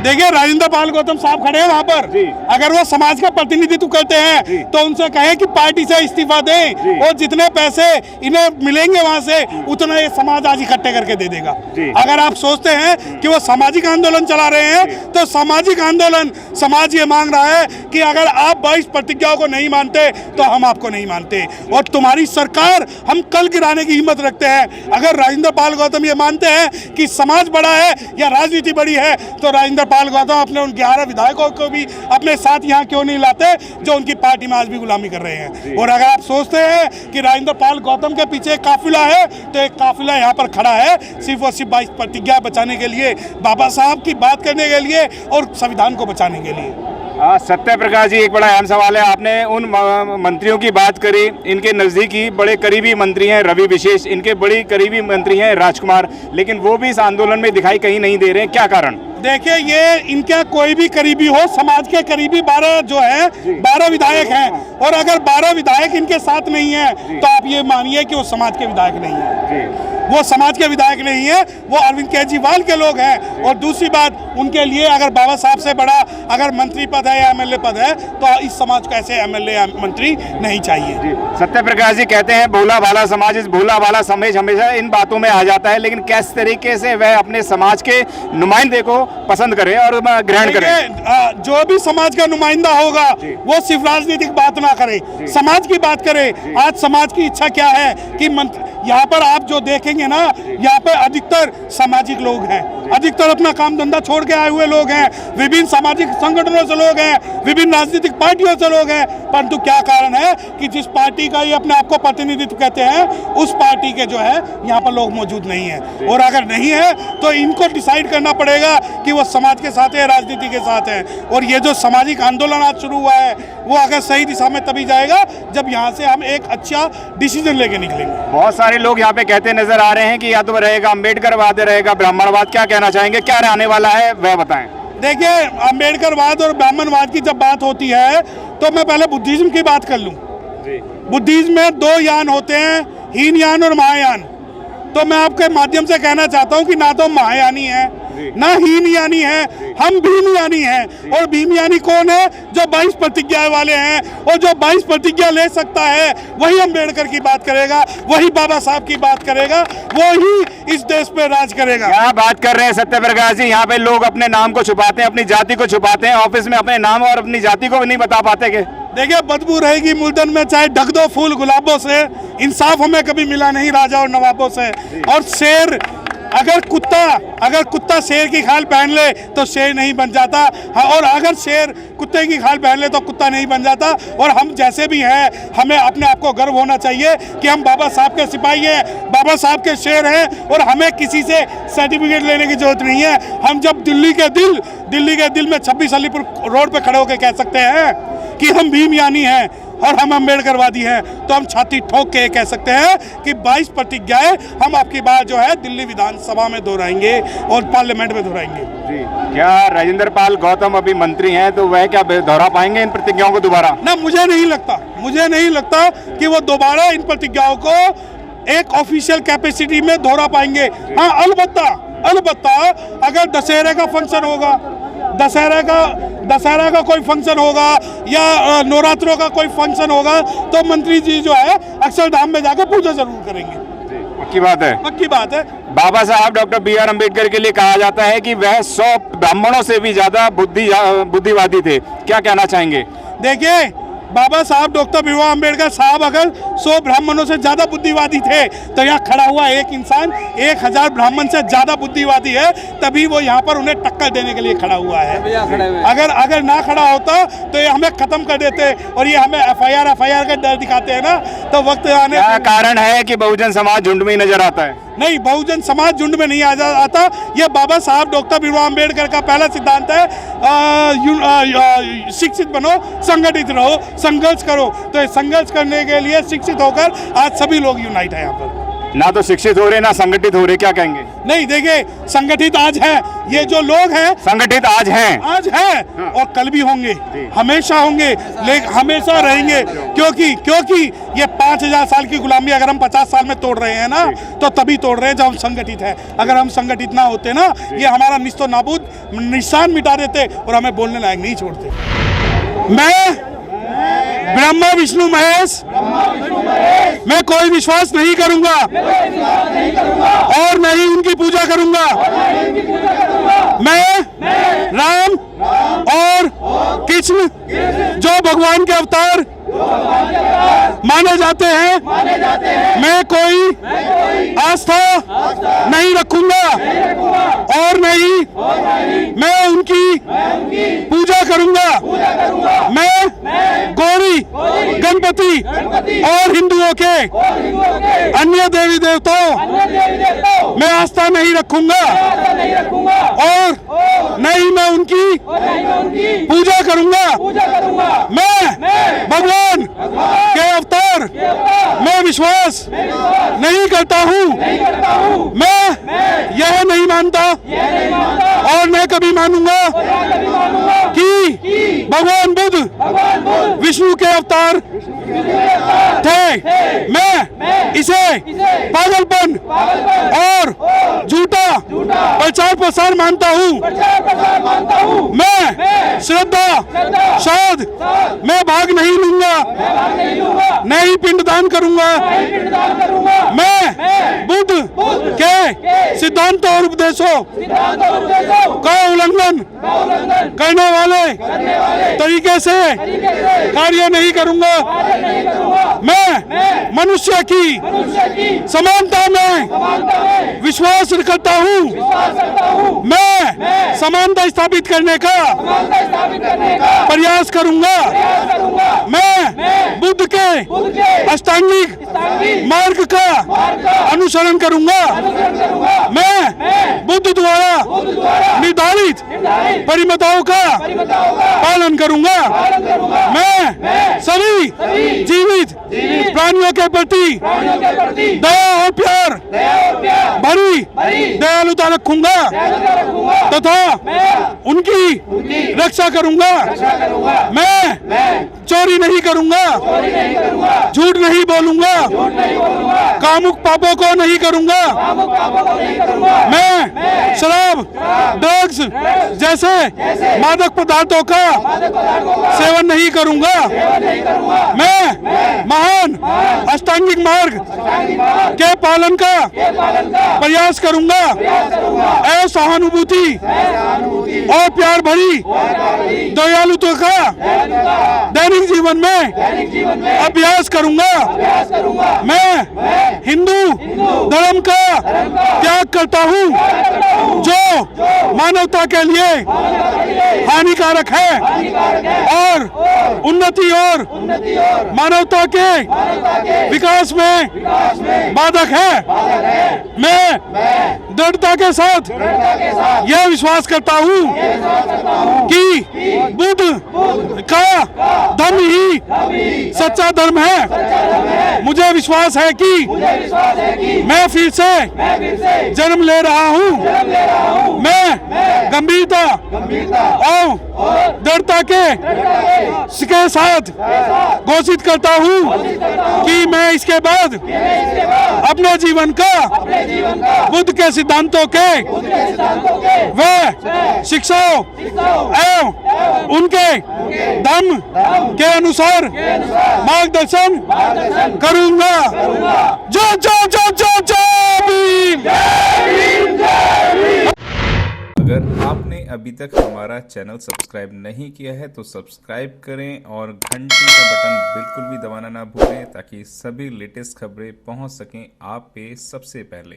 देखिए राजेंद्र पाल गौतम साहब खड़े हैं वहाँ पर, अगर वो समाज का प्रतिनिधित्व करते हैं तो उनसे कहें कि पार्टी से इस्तीफा दें और जितने पैसे इन्हें मिलेंगे वहाँ से उतना ये समाज आज इकट्ठे करके दे देगा। अगर आप सोचते हैं कि वो सामाजिक आंदोलन चला रहे हैं तो सामाजिक आंदोलन समाज ये मांग रहा है कि अगर आप 22 प्रतिज्ञाओं को नहीं मानते तो हम आपको नहीं मानते और तुम्हारी सरकार हम कल गिराने की हिम्मत रखते हैं। अगर राजेंद्र पाल गौतम ये मानते हैं कि समाज बड़ा है या राजनीति बड़ी है तो राजेंद्र पाल गौतम अपने उन 11 विधायकों को भी अपने साथ यहाँ क्यों नहीं लाते जो उनकी पार्टी में आज भी गुलामी कर रहे हैं। और अगर आप सोचते हैं कि राजेंद्र पाल गौतम के पीछे एक काफिला है तो एक काफिला यहाँ पर खड़ा है सिर्फ और सिर्फ 22 प्रतिज्ञा बचाने के लिए, बाबा साहब की बात करने के लिए और संविधान को बचाने के लिए। सत्य प्रकाश जी, एक बड़ा अहम सवाल है। आपने उन मंत्रियों की बात करी, इनके नज़दीकी बड़े करीबी मंत्री हैं रवि विशेष, इनके बड़ी करीबी मंत्री हैं राजकुमार, लेकिन वो भी इस आंदोलन में दिखाई कहीं नहीं दे रहे हैं, क्या कारण? देखिए ये इनका कोई भी करीबी हो, समाज के करीबी 12 जो है 12 विधायक हैं और अगर 12 विधायक इनके साथ नहीं है तो आप ये मानिए कि वो समाज के विधायक नहीं है, वो समाज के विधायक नहीं है, वो अरविंद केजरीवाल के लोग हैं। और दूसरी बात, उनके लिए अगर बाबा साहब से बड़ा अगर मंत्री पद है या एमएलए पद है तो इस समाज को ऐसे एमएलए या मंत्री नहीं चाहिए। सत्य प्रकाश जी कहते हैं भोला भाला समाज, इस भोला भाला समाज हमेशा इन बातों में आ जाता है, लेकिन किस तरीके से वह अपने समाज के नुमाइंदे को पसंद करे और ग्रहण करे? जो भी समाज का नुमाइंदा होगा वो सिर्फ राजनीतिक बात ना करे, समाज की बात करे। आज समाज की इच्छा क्या है कि यहाँ पर आप जो देखेंगे ना, यहाँ पे अधिकतर सामाजिक लोग हैं, अधिकतर अपना काम धंधा छोड़ के आए हुए लोग हैं, विभिन्न सामाजिक संगठनों से लोग हैं, विभिन्न राजनीतिक पार्टियों से लोग हैं, परंतु क्या कारण है कि जिस पार्टी का ये अपने आप को प्रतिनिधित्व कहते हैं उस पार्टी के जो है यहाँ पर लोग मौजूद नहीं है। और अगर नहीं है तो इनको डिसाइड करना पड़ेगा कि वो समाज के साथ है, राजनीति के साथ है। और ये जो सामाजिक आंदोलन आज शुरू हुआ है वो अगर सही दिशा में तभी जाएगा जब यहाँ से हम एक अच्छा डिसीजन लेके निकलेंगे। बहुत सारे लोग यहाँ पे कहते नजर आ रहे हैं कि या तो रहेगा अम्बेडकरवाद, रहेगा ब्राह्मणवाद, क्या कहना चाहेंगे, क्या रहने वाला है वह बताएं? देखिए अम्बेडकरवाद और ब्राह्मणवाद की जब बात होती है तो मैं पहले बुद्धिज्म की बात कर लूं। बुद्धिज्म में 2 यान होते हैं, हीनयान और महायान। तो मैं आपके माध्यम से कहना चाहता हूं कि ना तो महायानी है ना हीनयानी है, हम भीमयानी हैं। और भीमयानी कौन है? जो 22 प्रतिज्ञाएं वाले हैं, और जो 22 प्रतिज्ञा ले सकता है वही अम्बेडकर की बात करेगा, वही बाबा साहब की बात करेगा, वो ही इस देश पे राज करेगा। क्या बात कर रहे हैं सत्य प्रकाश जी, यहाँ पे लोग अपने नाम को छुपाते हैं, अपनी जाति को छुपाते हैं, ऑफिस में अपने नाम और अपनी जाति को भी नहीं बता पाते के? देखिए बदबू रहेगी मुल्तन में चाहे ढक दो फूल गुलाबों से, इंसाफ हमें कभी मिला नहीं राजा और नवाबों से। और शेर अगर कुत्ता शेर की खाल पहन ले तो शेर नहीं बन जाता, और अगर शेर कुत्ते की खाल पहन ले तो कुत्ता नहीं बन जाता। और हम जैसे भी हैं हमें अपने आप को गर्व होना चाहिए कि हम बाबा साहब के सिपाही हैं, बाबा साहब के शेर हैं और हमें किसी से सर्टिफिकेट लेने की जरूरत नहीं है। हम जब दिल्ली के दिल में 26 अलीपुर रोड पे खड़े होकर कह सकते हैं कि हम भीमयानी हैं और हम अम्बेडकरवादी हैं, तो हम छाती ठोक के कह सकते हैं कि 22 प्रतिज्ञाएं हम आपकी बात जो है दिल्ली विधानसभा में दोहराएंगे और पार्लियामेंट में दोहराएंगे। जी, क्या राजेंद्र पाल गौतम अभी मंत्री हैं तो वह क्या दोहरा पाएंगे इन प्रतिज्ञाओं को दोबारा? ना, मुझे नहीं लगता कि वो दोबारा इन प्रतिज्ञाओं को एक ऑफिशियल कैपेसिटी में दोहरा पाएंगे। हाँ, अलबत्ता अगर दशहरे का फंक्शन होगा, दशहरा का कोई फंक्शन होगा या नवरात्रों का कोई फंक्शन होगा तो मंत्री जी जो है अक्षरधाम में जाकर पूजा जरूर करेंगे। पक्की बात है। बाबा साहब डॉक्टर B.R. अम्बेडकर के लिए कहा जाता है कि वह 100 ब्राह्मणों से भी ज्यादा बुद्धिवादी थे, क्या कहना चाहेंगे? देखिए बाबा साहब डॉक्टर B.R. अम्बेडकर साहब अगर 100 ब्राह्मणों से ज्यादा बुद्धिवादी थे तो यहाँ खड़ा हुआ एक इंसान 1000 ब्राह्मण से ज्यादा बुद्धिवादी है, तभी वो यहाँ पर उन्हें टक्कर देने के लिए खड़ा हुआ है। अगर ना खड़ा होता तो ये हमें खत्म कर देते और ये हमें FIR का डर दिखाते हैं ना, तो वक्त आने क्या कारण है कि बहुजन समाज झुंड में नजर आता है? नहीं, बहुजन समाज झुंड में नहीं आता। ये बाबा साहब डॉक्टर B.R. अम्बेडकर का पहला सिद्धांत है, शिक्षित बनो, संगठित रहो, संघर्ष करो। तो संघर्ष करने के लिए शिक्षित होकर आज सभी लोग यूनाइट है यहाँ पर। ना तो शिक्षित हो रहे ना संगठित हो रहे, क्या कहेंगे? नहीं देखिए, संगठित आज है, ये जो लोग हैं संगठित आज हैं, आज है और कल भी होंगे, हमेशा होंगे, लेकिन हमेशा रहेंगे, क्योंकि ये 5000 साल की गुलामी अगर हम 50 साल में तोड़ रहे हैं ना, तो तभी तोड़ रहे हैं जब हम संगठित है। अगर हम संगठित ना होते ना, ये हमारा निस्तो नाबूद निशान मिटा देते और हमें बोलने लायक नहीं छोड़ते। मैं ब्रह्मा विष्णु महेश, मैं कोई विश्वास नहीं करूंगा और नहीं उनकी पूजा करूंगा। मैं राम और कृष्ण जो भगवान के अवतार माने जाते हैं, मैं कोई आस्था नहीं रखूंगा और नहीं मैं उनकी पूजा करूंगा। मैं गौरी, गणपति और हिंदुओं के अन्य देवी देवताओं में आस्था नहीं रखूंगा और नहीं मैं उनकी पूजा करूंगा। मैं भगवान के अवतार में विश्वास नहीं करता हूँ। मैं यह नहीं मानता और न कभी मानूंगा कि भगवान बुद्ध विष्णु के अवतार थे। मैं इसे पागलपन और झूठा प्रचार प्रसार मानता हूँ। मैं श्रद्धा शायद मैं भाग नहीं लूंगा, नहीं पिंडदान करूंगा। मैं बुद्ध के सिद्धांत और उपदेशों का उल्लंघन करने वाले तरीके से कार्य नहीं करूंगा। मैं मनुष्य की समानता में विश्वास करता हूँ। मैं समानता स्थापित करने का प्रयास करूंगा। मैं बुद्ध के अष्टांगिक मार्ग का अनुसरण करूंगा। मैं बुद्ध द्वारा निर्धारित परिमितों का पालन करूंगा। मैं सभी जीवित प्राणियों के प्रति दया और प्यार भरी दयालुता रखूंगा तथा उनकी रक्षा करूंगा। मैं चोरी नहीं करूंगा, झूठ नहीं बोलूंगा, कामुक पापों को नहीं करूंगा। मैं शराब, ड्रग्स जैसे मादक पदार्थों का सेवन नहीं करूंगा। मैं महान अष्टांगिक मार्ग के पालन का प्रयास करूंगा। सहानुभूति और प्यार भरी दयालुता का दैनिक जीवन में अभ्यास करूंगा। मैं हिंदू धर्म का त्याग करता हूँ जो मानवता के लिए हानिकारक है और उन्नति और मानवता के विकास में बाधक है। मैं दृढ़ता के साथ यह विश्वास करता हूँ कि बुद्ध का धर्म ही सच्चा धर्म है। मुझे विश्वास है कि मैं फिर से जन्म ले रहा हूँ। मैं गंभीरता और दृढ़ता के साथ घोषित करता हूँ कि मैं इसके बाद अपने जीवन का बुद्ध के सिद्धांतों के व शिक्षाओं एवं उनके धर्म के अनुसार मार्गदर्शन करूंगा। जो जो जो जो जो भीम। अगर आपने अभी तक हमारा चैनल सब्सक्राइब नहीं किया है तो सब्सक्राइब करें और घंटी का बटन बिल्कुल भी दबाना ना भूलें ताकि सभी लेटेस्ट खबरें पहुंच सकें आप पे सबसे पहले।